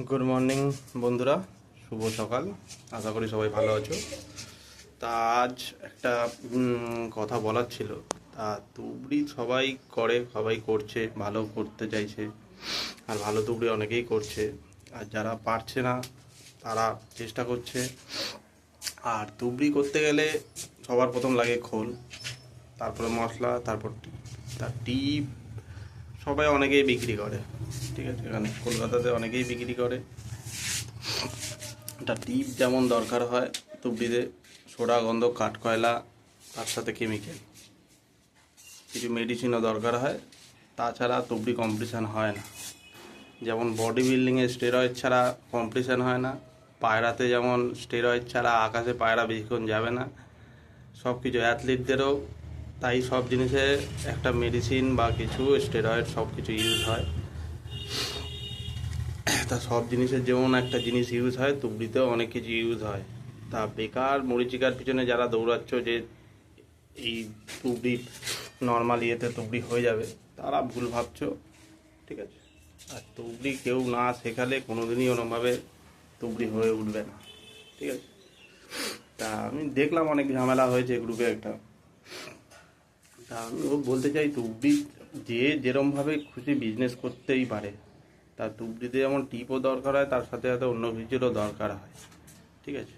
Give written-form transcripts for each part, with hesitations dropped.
Good morning বন্ধুরা, শুভ সকাল। আশা করি সবাই ভালো আছো। তা আজ একটা কথা বলার ছিল। তা তুবড়ি সবাই করে, সবাই করছে, ভালো করতে চাইছে, আর ভালো তুবড়ি অনেকেই করছে। আর যারা পারছে না তারা চেষ্টা করছে। আর তুবড়ি করতে গেলে সবার প্রথম লাগে খোল, তারপরে মশলা, তারপর তার টিপ। সবাই অনেকেই বিক্রি করে, ঠিক আছে, এখানে কলকাতাতে অনেকেই বিক্রি করে। একটা টিপ যেমন দরকার হয় তুবড়িতে, সোডা, গন্ধ, কাঠকয়লা, তার সাথে কেমিক্যাল, কিছু মেডিসিনও দরকার হয়। তাছাড়া তুবড়ি কম্পিটিশান হয় না। যেমন বডি বিল্ডিংয়ে স্টেরয়েড ছাড়া কম্পিটিশান হয় না, পায়রাতে যেমন স্টেরয়েড ছাড়া আকাশে পায়রা বেশিক্ষণ যাবে না, সব কিছু অ্যাথলিটদেরও তাই। সব জিনিসে একটা মেডিসিন বা কিছু স্টেরয়েড সব কিছু ইউজ হয়। তা সব জিনিসের যেমন একটা জিনিস ইউজ হয়, তুবড়িতেও অনেক কিছু ইউজ হয়। তা বেকার মরিচিকার পিছনে যারা দৌড়াচ্ছ যে এই তুবড়ি নর্মাল ইয়েতে তুবড়ি হয়ে যাবে, তারা ভুল ভাবছো, ঠিক আছে। আর তুবড়ি কেউ না শেখালে কোনোদিনই ওরমভাবে তুবড়ি হয়ে উঠবে না, ঠিক আছে। তা আমি দেখলাম অনেক ঝামেলা হয়েছে গ্রুপে একটা। তা আমি বলতে চাই, তুবড়ি যে যেরমভাবে খুশি বিজনেস করতেই পারে। তার তুবড়িতে যেমন টিপও দরকার হয়, তার সাথে সাথে অন্য কিছুরও দরকার হয়, ঠিক আছে।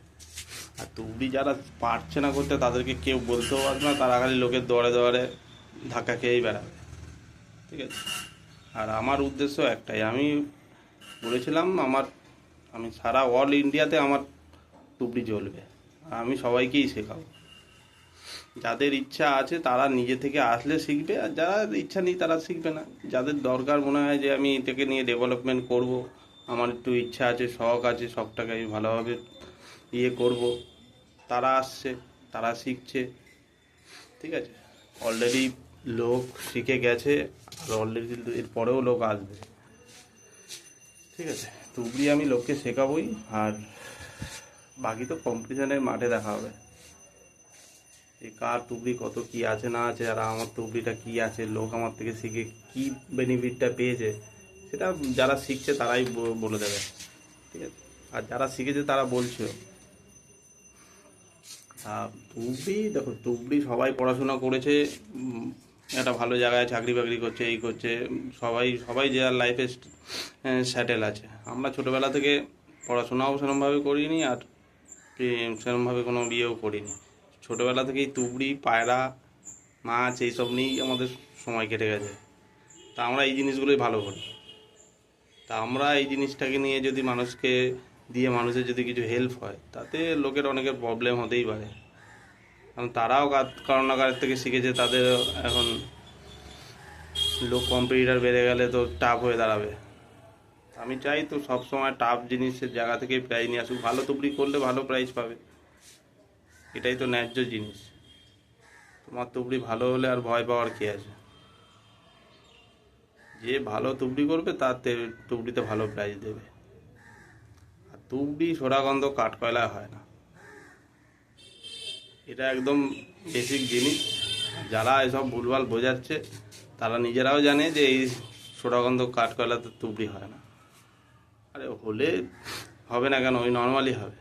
আর তুবড়ি যারা পারছে না করতে, তাদেরকে কেউ বলতেও পারবে না, তারা খালি লোকের দৌড়ে দৌড়ে ধাক্কা খেয়েই বেড়াবে, ঠিক আছে। আর আমার উদ্দেশ্য একটাই, আমি বলেছিলাম আমি সারা অল ইন্ডিয়াতে আমার তুবড়ি চলবে, আর আমি সবাইকেই শেখাবো। যাদের ইচ্ছা আছে তারা নিজে থেকে আসলে শিখবে, আর যারা ইচ্ছা নেই তারা শিখবে না। যাদের দরকার মনে হয় যে আমি এটাকে নিয়ে ডেভেলপমেন্ট করব, আমার একটু ইচ্ছা আছে, শখ আছে, শখটাকে আমি ভালোভাবে করব, তারা আসছে, তারা শিখছে, ঠিক আছে। অলরেডি লোক শিখে গেছে, আর অলরেডি এরপরেও লোক আসবে, ঠিক আছে। তুবড়ি আমি লোককে শেখাবই, আর বাকি তো কম্পিটিশনের মাঠে দেখা হবে যে কার তুবড়ি কত কি আছে না আছে, আর আমার তুবড়িটা কি আছে, লোক আমার থেকে শিখে কি বেনিফিটটা পেয়েছে, সেটা যারা শিখছে তারাই বলে দেবে, ঠিক আছে। আর যারা শিখেছে তারা বলছে। তুবড়ি দেখো, তুবড়ি সবাই পড়াশোনা করেছে, একটা ভালো জায়গায় চাকরি বাকরি করছে, এই করছে, সবাই সবাই যে আর লাইফে স্যাটেল আছে। আমরা ছোটোবেলা থেকে পড়াশোনাও সেরমভাবে করিনি, আর সেরমভাবে কোনো বিয়েও করিনি। ছোটোবেলা থেকেই তুবড়ি, পায়রা, মাছ এইসব নিয়েই আমাদের সময় কেটে গেছে। তা আমরা এই জিনিসগুলোই ভালো করি। তা আমরা এই জিনিসটাকে নিয়ে যদি মানুষকে দিয়ে মানুষের যদি কিছু হেল্প হয়, তাতে লোকের অনেকের প্রবলেম হতেই পারে। কারণ তারাও কারো না কারোর থেকে শিখেছে, তাদের এখন লোক কম্পিটিটার বেড়ে গেলে তো টাফ হয়ে দাঁড়াবে। আমি চাই তো সবসময় টাফ জিনিসের জায়গা থেকে প্রাইজ নিয়ে আসুক। ভালো তুবড়ি করলে ভালো প্রাইজ পাবে, এটাই তো ন্যায্য জিনিস। তোমার তুবড়ি ভালো হলে আর ভয় পাওয়ার কী আছে? যে ভালো তুবড়ি করবে তার তুবড়িতে ভালো প্রাইজ দেবে। আর তুবড়ি সোডাগন্ধ কাঠকয়লা হয় না, এটা একদম বেসিক জিনিস। যারা এসব ভুলভাল বোঝাচ্ছে তারা নিজেরাও জানে যে এই সোডাগন্ধ কাঠকয়লাতে তুবড়ি হয় না। আরে হলে হবে না কেন, ওই নর্মালি হবে।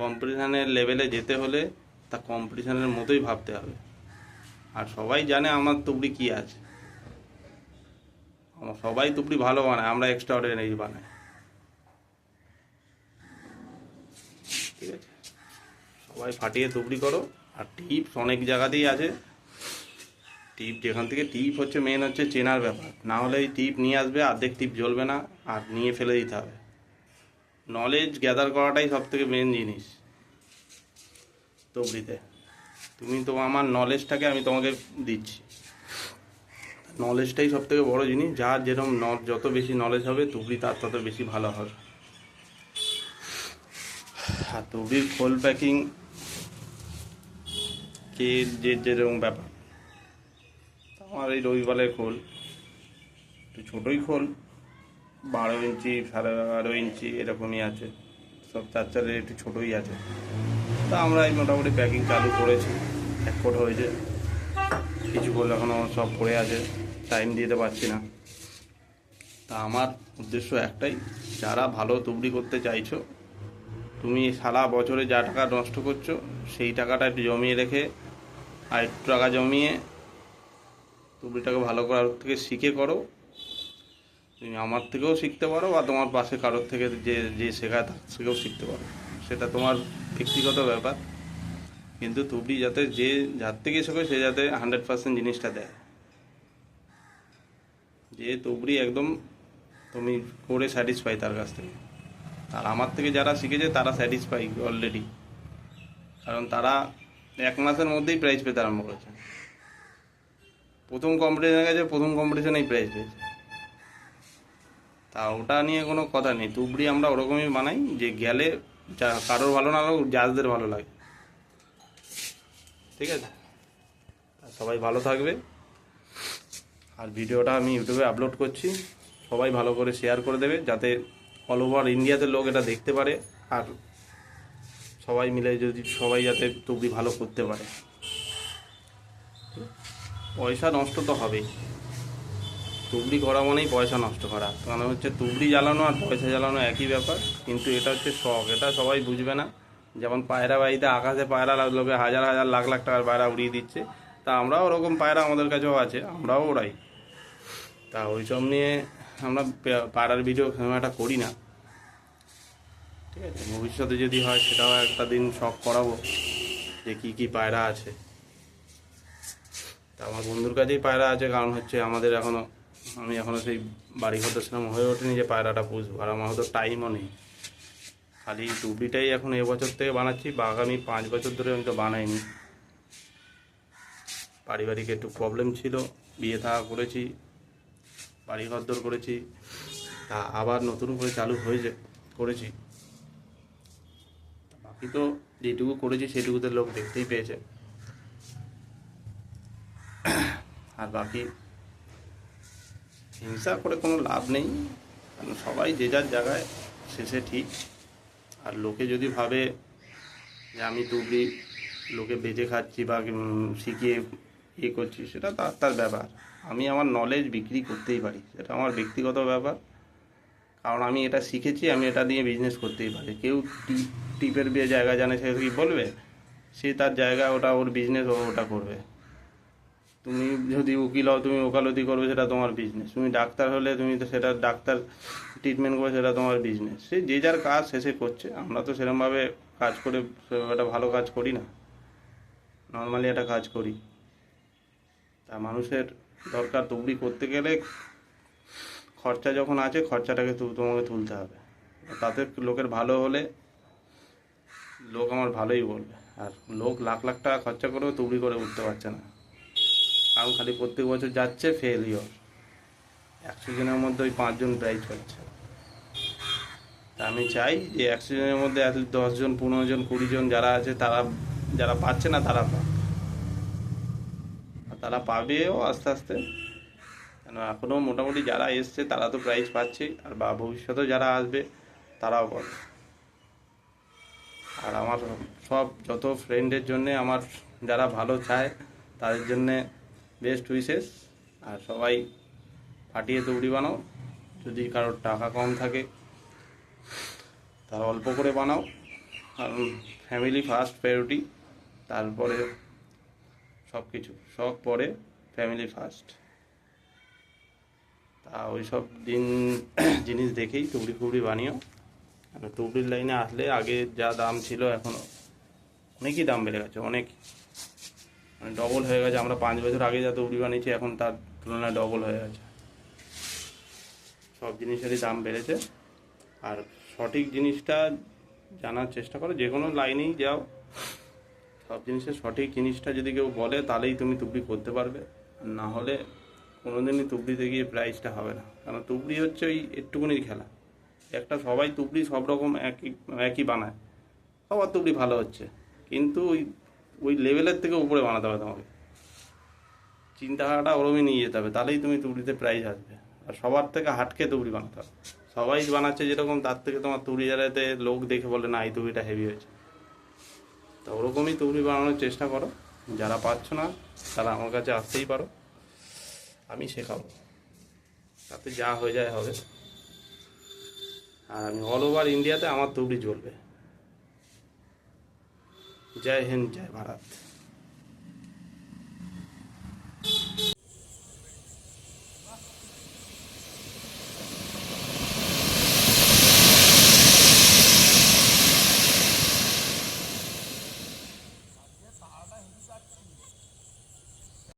কম্পিটিশানের লেভেলে যেতে হলে তা কম্পিটিশানের মতোই ভাবতে হবে। আর সবাই জানে আমার তুবড়ি কী আছে, সবাই তুবড়ি ভালো বানায়, আমরা এক্সট্রা অর্ডিনারি বানাই, ঠিক আছে। সবাই ফাটিয়ে তুবড়ি করো। আর টিপস অনেক জায়গাতেই আছে। টিপ যেখান থেকে টিপ হচ্ছে মেন হচ্ছে চেনার ব্যাপার, না হলে এই টিপ নিয়ে আসবে, অর্ধেক টিপ জ্বলবে না, আর নিয়ে ফেলে দিতে হবে। নলেজ গ্যাদার করাটাই সব থেকে মেন জিনিস তুবড়িতে। তুমি তো আমার নলেজটাকে আমি তোমাকে দিচ্ছি, নলেজটাই সব থেকে বড়ো জিনিস। যার যেরকম যত বেশি নলেজ হবে তুবড়ি তার তত বেশি ভালো হবে। আর তুবড়ির খোল প্যাকিং কে যে যেরকম ব্যাপার। আমার এই রবিবারের খোল একটু ছোটোই খোল, 12 ইঞ্চি, 12.5 ইঞ্চি এরকমই আছে, সব চার চারের একটু ছোটোই আছে। তা আমরা এই মোটামুটি প্যাকিং চালু করেছি, 1 কোট হয়েছে, কিছু খোল এখনও সব পড়ে আছে, টাইম দিতে পারছি না। তা আমার উদ্দেশ্য একটাই, যারা ভালো তুবড়ি করতে চাইছো, তুমি সারা বছরে যা টাকা নষ্ট করছো সেই টাকাটা একটু জমিয়ে রেখে আর একটু টাকা জমিয়ে তুবড়িটাকে ভালো করার থেকে শিখে করো। তুমি আমার থেকেও শিখতে পারো বা তোমার পাশে কারোর থেকে যে যে শেখায় তার থেকেও শিখতে পারো, সেটা তোমার ব্যক্তিগত ব্যাপার। কিন্তু তুবড়ি যাতে যে যার থেকে শেখো সে যাতে 100% জিনিসটা দেয়, যে তুবড়ি একদম তুমি করে স্যাটিসফাই তার কাছ থেকে। আর আমার থেকে যারা শিখেছে তারা স্যাটিসফাই অলরেডি, কারণ তারা 1 মাসের মধ্যেই প্রাইজ পেতে আরম্ভ করেছে। প্রথম কম্পিটিশনে গেছে, প্রথম কম্পিটিশনেই প্রাইজ পেয়েছে। তা ওটা নিয়ে কোনো কথা নেই, তুবড়ি আমরা ওরকমই বানাই যে গেলে যা কারোর ভালো না লাগুক, জাজদের ভালো লাগে। ঠিক আছে, সবাই ভালো থাকবে। আর ভিডিওটা আমি ইউটিউবে আপলোড করছি, সবাই ভালো করে শেয়ার করে দেবে যাতে অল ওভার ইন্ডিয়াতে লোক এটা দেখতে পারে, আর সবাই মিলে যদি সবাই যাতে তুবড়ি ভালো করতে পারে। পয়সা নষ্ট তো হবেই, তুবড়ি করা মানেই পয়সা নষ্ট করা, কারণ হচ্ছে তুবড়ি জ্বালানো আর পয়সা জ্বালানো একই ব্যাপার, কিন্তু এটা হচ্ছে শখ, এটা সবাই বুঝবে না। যেমন পায়রা বাড়িতে আকাশে পায়রা লোকে হাজার হাজার লাখ লাখ টাকার পায়রা উড়িয়ে দিচ্ছে, তা আমরাও ওরকম পায়রা আমাদের কাছেও আছে, আমরাও ওড়াই। তা ওইসব নিয়ে আমরা পায়রার ভিডিও একটা করি না। ঠিক আছে, ভবিষ্যতে যদি হয় সেটাও একটা দিন শখ করাবো যে কী কী পায়রা আছে। তা আমার বন্ধুর কাছেই পায়রা আছে, কারণ হচ্ছে আমাদের আমি এখনও সেই বাড়ি ঘর সেরকম হয়ে ওঠেনি যে পায়রাটা পুষবো, আর আমার হয়তো টাইমও নেই। খালি তুবড়িটাই এখন এবছর থেকে বানাচ্ছি, বা আগামী 5 বছর ধরে আমি তো বানাইনি। পারিবারিক একটু প্রবলেম ছিল, বিয়ে থাকা করেছি, বাড়ি ঘরদোর করেছি, তা আবার নতুন করে চালু হয়েছে করেছি। বাকি তো যেটুকু করেছি সেটুকুতে লোক দেখতেই পেয়েছে। আর বাকি হিংসা করে কোনো লাভ নেই, কারণ সবাই যে যার জায়গায় শেষে ঠিক। আর লোকে যদি ভাবে যে আমি তুবড়ি লোকে বেঁচে খাচ্ছি বা শিখিয়ে করছি, সেটা তার ব্যাপার। আমি আমার নলেজ বিক্রি করতেই পারি, সেটা আমার ব্যক্তিগত ব্যাপার। কারণ আমি এটা শিখেছি, আমি এটা দিয়ে বিজনেস করতেই পারি। কেউ টিপের বিয়ে জায়গা জানে, সে কি বলবে? সে তার জায়গা, ওটা ওর বিজনেস, ও ওটা করবে। তুমি যদি উকিল হও, তুমি ওকালতি করবে, সেটা তোমার বিজনেস। তুমি ডাক্তার হলে তুমি তো সেটা ডাক্তার ট্রিটমেন্ট করবে, সেটা তোমার বিজনেস। সে যে যার কাজ শেষে করছে, আমরা তো সেরকমভাবে কাজ করে একটা ভালো কাজ করি না, নর্মালি একটা কাজ করি। তা মানুষের দরকার তুবড়ি করতে গেলে খরচা যখন আছে, খরচাটাকে তোমাকে তুলতে হবে। তাতে লোকের ভালো হলে লোক আমার ভালোই বলবে। আর লোক লাখ লাখ টাকা খরচা করেও তুবড়ি করে উঠতে পারছে না, কারণ খালি প্রত্যেক বছর যাচ্ছে ফেলিওর। 100 জনের মধ্যে ওই 5 জন প্রাইজ পাচ্ছে। তা আমি চাই যে 100 জনের মধ্যে 10 জন, 15 জন, 20 জন যারা আছে, তারা যারা পাচ্ছে না তারা পাক, আর তারা পাবেও আস্তে আস্তে। কেন এখনও মোটামুটি যারা এসছে তারা তো প্রাইজ পাচ্ছে, আর বা ভবিষ্যতেও যারা আসবে তারাও পাবে। আর আমার সব যত ফ্রেন্ডের জন্যে, আমার যারা ভালো চায় তাদের জন্যে বেস্ট উইশেস। আর সবাই ফাটিয়ে তুবড়ি বানাও। যদি কারোর টাকা কম থাকে তারা অল্প করে বানাও, কারণ ফ্যামিলি ফার্স্ট প্রায়োরিটি, তারপরে সব কিছু, সব পরে ফ্যামিলি ফার্স্ট। তা ওই সব জিনিস দেখেই তুবড়ি ফুবড়ি বানিও। আর তুবড়ির লাইনে আসলে আগে যা দাম ছিল এখনও অনেকই দাম বেড়ে গেছে, অনেক, মানে ডবল হয়ে গেছে। আমরা 5 বছর আগে যা তুবড়ি বানিয়েছি এখন তার তুলনায় ডবল হয়ে গেছে। সব জিনিসেরই দাম বেড়েছে। আর সঠিক জিনিসটা জানার চেষ্টা করো, যে কোনো লাইনেই যাও, সব জিনিসের সঠিক জিনিসটা যদি কেউ বলে তাহলেই তুমি তুবড়ি করতে পারবে। আর না হলে কোনোদিনই তুবড়িতে গিয়ে প্রাইজটা হবে না, কারণ তুবড়ি হচ্ছে ওই একটুকুনির খেলা। একটা সবাই তুবড়ি সব রকম একই বানায়, সবার তুবড়ি ভালো হচ্ছে, কিন্তু ওই লেভেলের থেকে উপরে বানাতে হবে তোমাকে। চিন্তাধারাটা ওরমই নিয়ে যেতে হবে, তাহলেই তুমি তুবড়িতে প্রাইজ আসবে। আর সবার থেকে হাটকে তুবড়ি বানাতে হবে। সবাই বানাচ্ছে যেরকম, তার থেকে তোমার তুবড়ি জ্বালাতে লোক দেখে বলে না এই তুবড়িটা হেভি হয়েছে। তো ওরকমই তুবড়ি বানানোর চেষ্টা করো। যারা পারছো না তারা আমার কাছে আসতেই পারো, আমি শেখাবো। তাতে যা হয়ে যায় হবে। আর আমি অল ওভার ইন্ডিয়াতে আমার তুবড়ি চলবে। জয় হিন্দ, জয় ভারত।